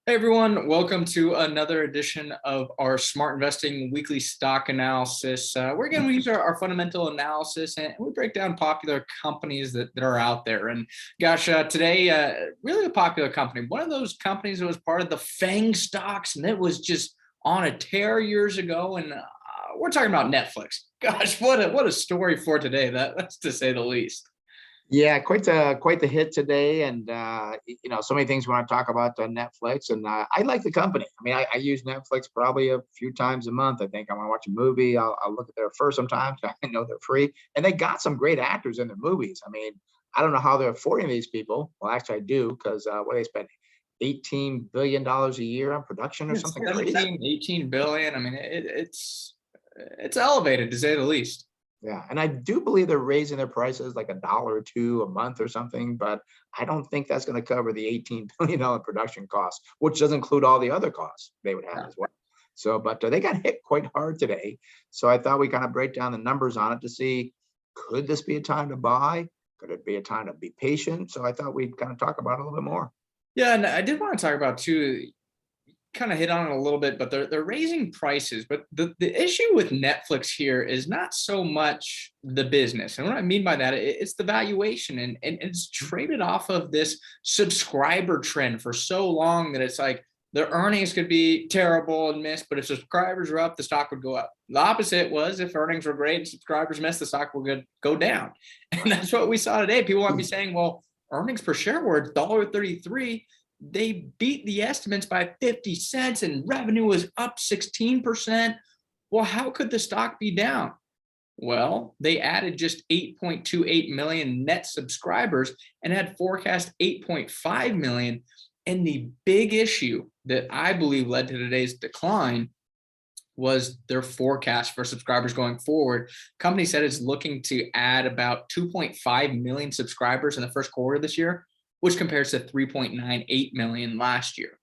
Hey everyone, welcome to another edition of our Smart Investing Weekly Stock Analysis. Where again we use our fundamental analysis and we break down popular companies that are out there. And gosh, today, really a popular company, one of those companies that was part of the FANG stocks and it was just on a tear years ago. And we're talking about Netflix. Gosh, what a story for today. That's to say the least. Yeah, quite the hit today, and so many things when I talk about Netflix, and I like the company. I mean, I use Netflix probably a few times a month. I think I want to watch a movie. I'll look at there first sometimes. I know they're free, and they got some great actors in their movies. I mean, I don't know how they're affording these people. Well, actually, I do because what they spend $18 billion a year on production or It's something crazy. 18 billion. I mean, it's elevated to say the least. Yeah, and I do believe they're raising their prices like $1 or 2 a month or something, but I don't think that's going to cover the $18 billion production costs, which does include all the other costs they would have as well. So, but they got hit quite hard today. So I thought we kind of break down the numbers on it to see, could this be a time to buy? Could it be a time to be patient? So I thought we'd kind of talk about it a little bit more. Yeah, and I did want to talk about too, kind of hit on it a little bit, but they're raising prices. But the issue with Netflix here is not so much the business. And what I mean by that, it's the valuation. And it's traded off of this subscriber trend for so long that it's like their earnings could be terrible and miss, but if subscribers are up, the stock would go up. The opposite was if earnings were great and subscribers missed, the stock would go down. And that's what we saw today. People might be saying, well, earnings per share were $1.33. They beat the estimates by 50 cents and revenue was up 16%. Well, how could the stock be down? Well, they added just 8.28 million net subscribers and had forecast 8.5 million. And the big issue that I believe led to today's decline was their forecast for subscribers going forward. Company said it's looking to add about 2.5 million subscribers in the first quarter of this year, which compares to 3.98 million last year.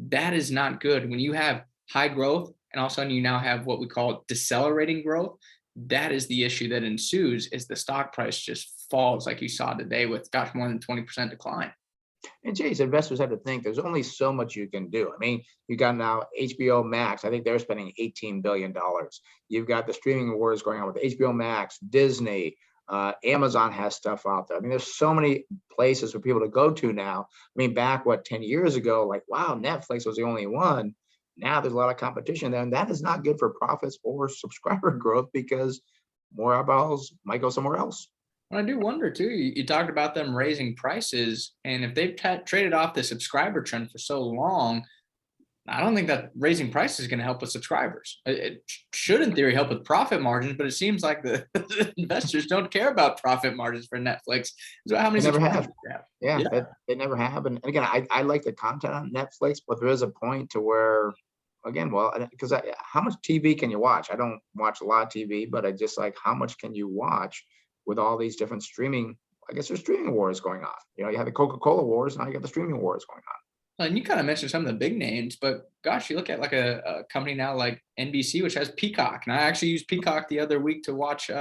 That is not good. When you have high growth and all of a sudden you now have what we call decelerating growth, that is the issue that ensues is the stock price just falls like you saw today with, gosh, more than 20% decline. And Jay's investors have to think there's only so much you can do. I mean, you got now HBO Max. I think they're spending $18 billion. You've got the streaming wars going on with HBO Max, Disney, Amazon has stuff out there. I mean, there's so many places for people to go to now. I mean, back 10 years ago, like, wow, Netflix was the only one. Now there's a lot of competition there, and that is not good for profits or subscriber growth because more eyeballs might go somewhere else. I do wonder too, you talked about them raising prices, and if they've traded off the subscriber trend for so long, I don't think that raising prices is going to help with subscribers. It should, in theory, help with profit margins, but it seems like the investors don't care about profit margins for Netflix. So how many They never subscribers have. do you have? Yeah, they never have. And again, I like the content on Netflix, but there is a point to where, again, well, because how much TV can you watch? I don't watch a lot of TV, but I just like how much can you watch with all these different streaming? I guess there's streaming wars going on. You have the Coca-Cola wars, and now you got the streaming wars going on. And you kind of mentioned some of the big names, but gosh, you look at like a company now like NBC, which has Peacock. And I actually used Peacock the other week to watch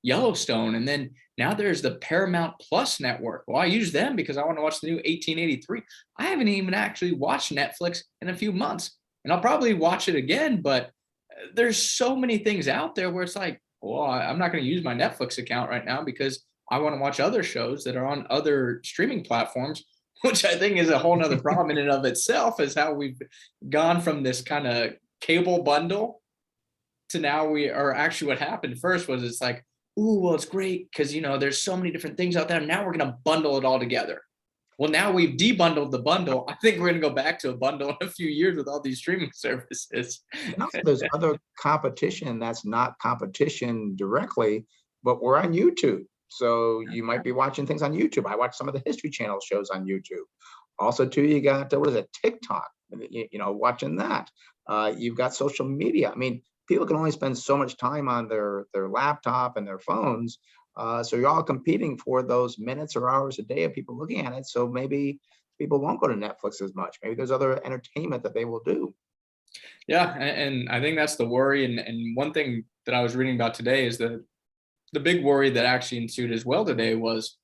Yellowstone. And then now there's the Paramount Plus network. Well, I use them because I want to watch the new 1883. I haven't even actually watched Netflix in a few months. And I'll probably watch it again, but there's so many things out there where it's like, well, I'm not going to use my Netflix account right now because I want to watch other shows that are on other streaming platforms, which I think is a whole nother problem in and of itself, is how we've gone from this kind of cable bundle to now we are actually what happened first was it's like, ooh, well, it's great because, there's so many different things out there. Now we're going to bundle it all together. Well, now we've debundled the bundle. I think we're going to go back to a bundle in a few years with all these streaming services. And also there's other competition that's not competition directly, but we're on YouTube. So you might be watching things on YouTube. I watch some of the History Channel shows on YouTube. Also, too, you got, what is it, TikTok, watching that. You've got social media. I mean, people can only spend so much time on their laptop and their phones. So you're all competing for those minutes or hours a day of people looking at it. So maybe people won't go to Netflix as much. Maybe there's other entertainment that they will do. Yeah, and I think that's the worry. And one thing that I was reading about today is that the big worry that actually ensued as well today was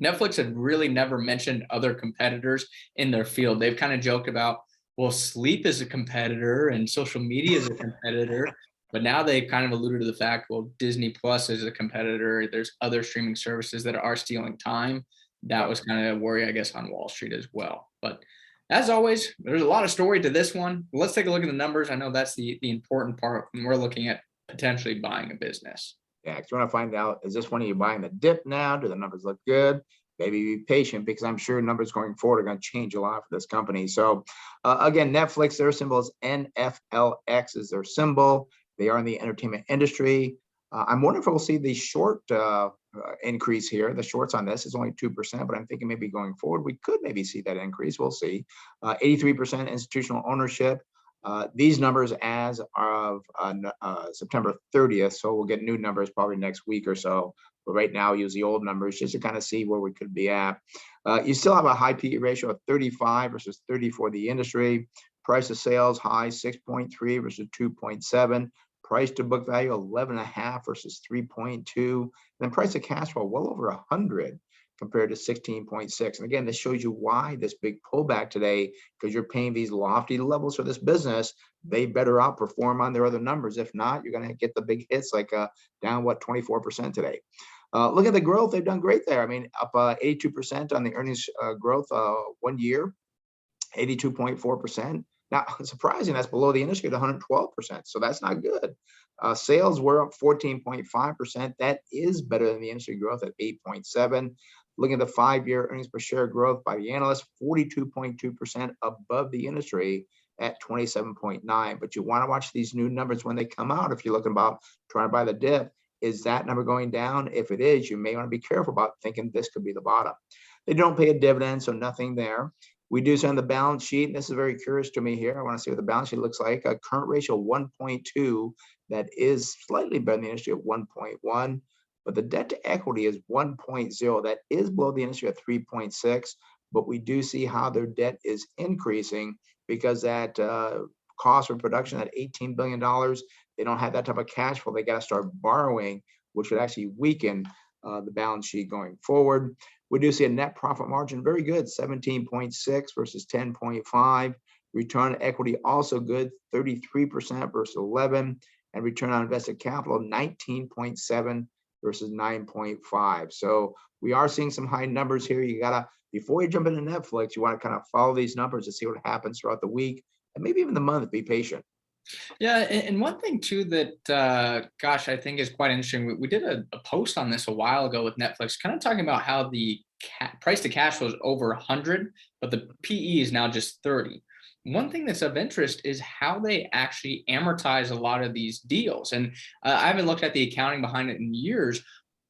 Netflix had really never mentioned other competitors in their field. They've kind of joked about, well, sleep is a competitor and social media is a competitor, but now they've kind of alluded to the fact, well, Disney Plus is a competitor. There's other streaming services that are stealing time. That Yep. was kind of a worry, I guess, on Wall Street as well. But as always, there's a lot of story to this one. Let's take a look at the numbers. I know that's the important part when we're looking at potentially buying a business. Yeah, 'cause you want to find out, is this one of you buying the dip now? Do the numbers look good? Maybe be patient, because I'm sure numbers going forward are going to change a lot for this company. So again, Netflix, their symbol is NFLX is their symbol. They are in the entertainment industry. I'm wondering if we'll see the short increase here. The shorts on this is only 2%, but I'm thinking maybe going forward, we could maybe see that increase. We'll see. 83% institutional ownership. These numbers as of September 30th, so we'll get new numbers probably next week or so. But right now, use the old numbers just to kind of see where we could be at. You still have a high PE ratio of 35 versus 30 for the industry. Price of sales high 6.3 versus 2.7. Price to book value 11.5 versus 3.2. And then price of cash flow well over 100 compared to 16.6. And again, this shows you why this big pullback today, because you're paying these lofty levels for this business. They better outperform on their other numbers. If not, you're going to get the big hits like down, 24% today. Look at the growth. They've done great there. I mean, up 82% on the earnings growth 1 year, 82.4%. Now, surprising, that's below the industry at 112%. So that's not good. Sales were up 14.5%. That is better than the industry growth at 8.7. Looking at the 5-year earnings per share growth by the analyst, 42.2% above the industry at 27.9. But you want to watch these new numbers when they come out. If you're looking about trying to buy the dip, is that number going down? If it is, you may want to be careful about thinking this could be the bottom. They don't pay a dividend, so nothing there. We do see on the balance sheet, and this is very curious to me here. I want to see what the balance sheet looks like. A current ratio of 1.2, that is slightly better than the industry at 1.1, but the debt to equity is 1.0. That is below the industry at 3.6, but we do see how their debt is increasing because that cost of production at $18 billion, they don't have that type of cash flow. They got to start borrowing, which would actually weaken the balance sheet going forward. We do see a net profit margin, very good, 17.6 versus 10.5. Return on equity also good, 33% versus 11. And return on invested capital, 19.7 versus 9.5. So we are seeing some high numbers here. You gotta, before you jump into Netflix, you want to kind of follow these numbers to see what happens throughout the week and maybe even the month. Be patient. Yeah, and one thing too that, gosh, I think is quite interesting. We did a post on this a while ago with Netflix, kind of talking about how the price to cash flow is over 100, but the PE is now just 30. One thing that's of interest is how they actually amortize a lot of these deals. And I haven't looked at the accounting behind it in years,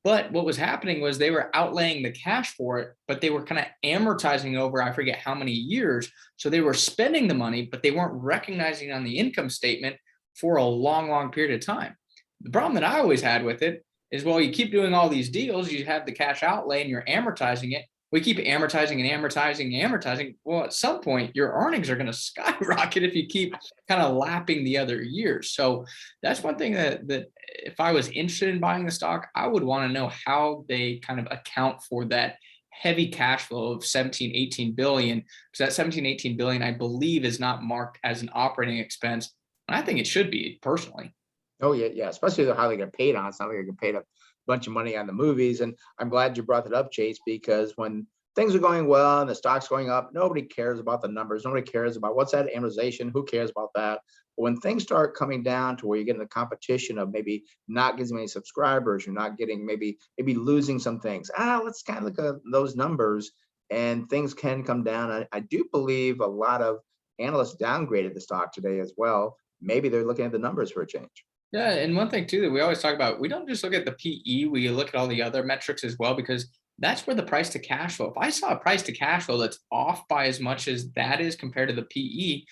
but what was happening was they were outlaying the cash for it, but they were kind of amortizing over, I forget how many years. So they were spending the money, but they weren't recognizing it on the income statement for a long, long period of time. The problem that I always had with it is, well, you keep doing all these deals, you have the cash outlay and you're amortizing it. We keep amortizing and amortizing and amortizing. Well, at some point, your earnings are going to skyrocket if you keep kind of lapping the other years. So that's one thing that if I was interested in buying the stock, I would want to know how they kind of account for that heavy cash flow of 17, 18 billion. Because that 17, 18 billion, I believe, is not marked as an operating expense. And I think it should be, personally. Oh yeah, yeah. Especially how they get paid on. It's not like they get paid a bunch of money on the movies. And I'm glad you brought that up, Chase, because when things are going well and the stock's going up, nobody cares about the numbers. Nobody cares about what's that amortization. Who cares about that? But when things start coming down to where you're getting the competition of maybe not getting many subscribers, you're not getting maybe losing some things. Let's kind of look at those numbers, and things can come down. I do believe a lot of analysts downgraded the stock today as well. Maybe they're looking at the numbers for a change. Yeah, and one thing too that we always talk about, we don't just look at the PE, we look at all the other metrics as well, because that's where the price to cash flow. If I saw a price to cash flow that's off by as much as that is compared to the PE,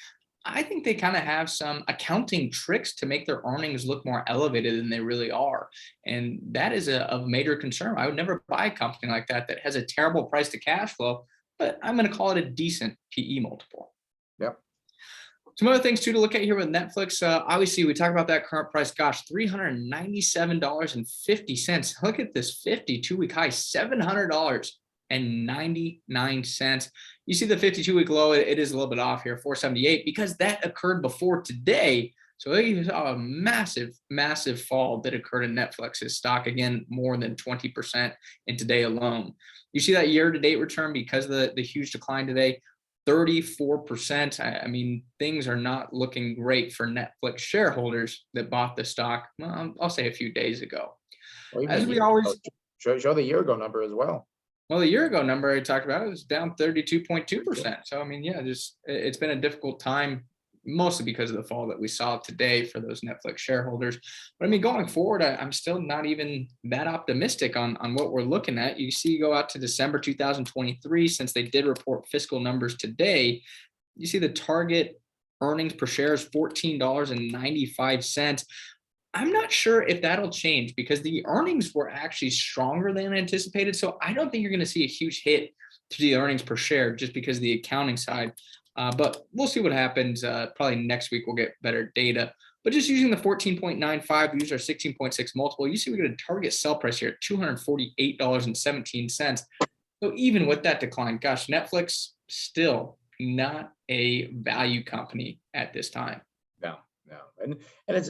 I think they kind of have some accounting tricks to make their earnings look more elevated than they really are. And that is a major concern. I would never buy a company like that that has a terrible price to cash flow, but I'm going to call it a decent PE multiple. Yep. Some other things too to look at here with Netflix. Obviously, we talk about that current price. Gosh, $397.50. Look at this 52-week high, $700 You see the 52-week low, it is a little bit off here, 478, because that occurred before today. So you saw a massive, massive fall that occurred in Netflix's stock, again, more than 20% in today alone. You see that year-to-date return because of the huge decline today, 34%. I mean, things are not looking great for Netflix shareholders that bought the stock, well, I'll say a few days ago. Or even As a we year ago. always, Show the year ago number as well. well, the year ago number I talked about, it was down 32.2%. So, I mean, yeah, just it's been a difficult time, mostly because of the fall that we saw today for those Netflix shareholders. But I mean, going forward, I'm still not even that optimistic on what we're looking at. You see, go out to December 2023, since they did report fiscal numbers today, you see the target earnings per share is $14.95. I'm not sure if that'll change because the earnings were actually stronger than anticipated. So I don't think you're going to see a huge hit to the earnings per share just because of the accounting side. But we'll see what happens. Probably next week we'll get better data. But just using the 14.95, use our 16.6 multiple, you see we get a target sell price here at $248.17. So even with that decline, gosh, Netflix still not a value company at this time. No, and it's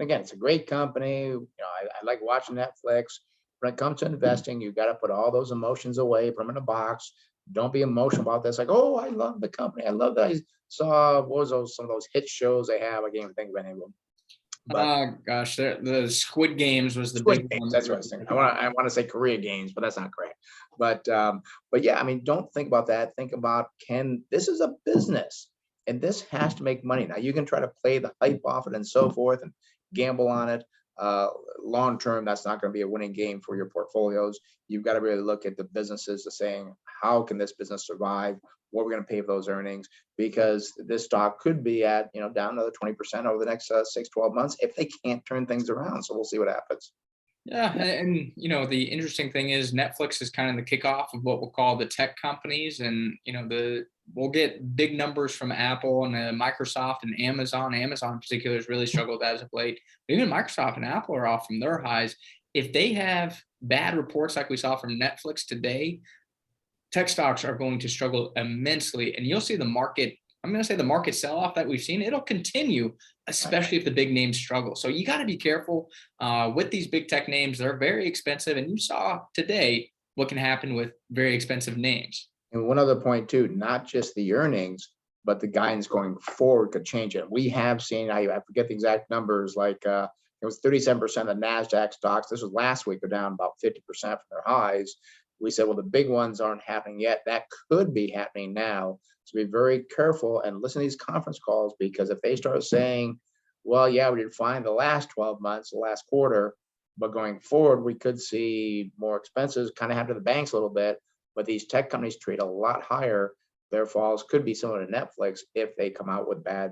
again, it's a great company. You know, I like watching Netflix. When it comes to investing, you got to put all those emotions away, put them in a box. Don't be emotional about this. Like, oh, I love the company. I love that I saw what was those some of those hit shows they have. I can't even think of any of them. But Gosh, the Squid Games was the Squid big Games, one. that's what I was thinking. I want to say Korea Games, but that's not correct. But yeah, I mean, don't think about that. Think about this is a business and this has to make money. Now you can try to play the hype off it and so forth and gamble on it. Long term, that's not going to be a winning game for your portfolios. You've got to really look at the businesses to saying, how can this business survive? What we're going to pay for those earnings, because this stock could be at, down another 20% over the next 6-12 months if they can't turn things around. So we'll see what happens. Yeah, and the interesting thing is Netflix is kind of the kickoff of what we'll call the tech companies, and we'll get big numbers from Apple and Microsoft and Amazon. Amazon in particular has really struggled as of late. But even Microsoft and Apple are off from their highs. If they have bad reports like we saw from Netflix today, tech stocks are going to struggle immensely, and you'll see the market. I'm going to say the market sell-off that we've seen, it'll continue, especially if the big names struggle. So you got to be careful with these big tech names. They're very expensive, and you saw today what can happen with very expensive names. And one other point too, not just the earnings, but the guidance going forward could change it. We have seen, I forget the exact numbers, like it was 37% of NASDAQ stocks. This was last week, they're down about 50% from their highs. We said, well, the big ones aren't happening yet. That could be happening now. So be very careful and listen to these conference calls, because if they start saying, well, yeah, we did fine the last 12 months, the last quarter, but going forward, we could see more expenses kind of happen to the banks a little bit. But these tech companies trade a lot higher. Their falls could be similar to Netflix if they come out with bad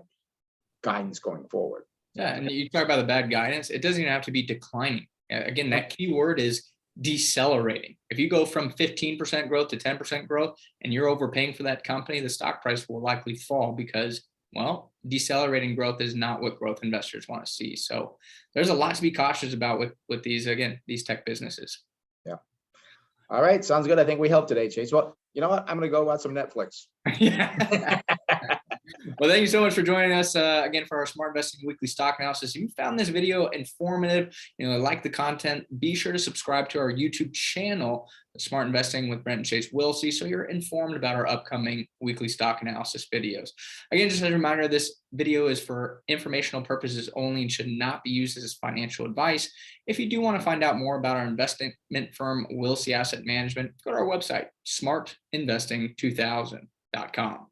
guidance going forward. Yeah, and you talk about the bad guidance. It doesn't even have to be declining. Again, that key word is decelerating. If you go from 15% growth to 10% growth and you're overpaying for that company, the stock price will likely fall because, well, decelerating growth is not what growth investors want to see. So there's a lot to be cautious about with these, again, these tech businesses. Yeah. All right. Sounds good. I think we helped today, Chase. Well, you know what? I'm going to go watch some Netflix. Yeah. Well, thank you so much for joining us again for our Smart Investing Weekly Stock Analysis. If you found this video informative, like the content, be sure to subscribe to our YouTube channel, Smart Investing with Brent and Chase Wilsey, so you're informed about our upcoming weekly stock analysis videos. Again, just as a reminder, this video is for informational purposes only and should not be used as financial advice. If you do want to find out more about our investment firm, Wilsey Asset Management, go to our website, smartinvesting2000.com.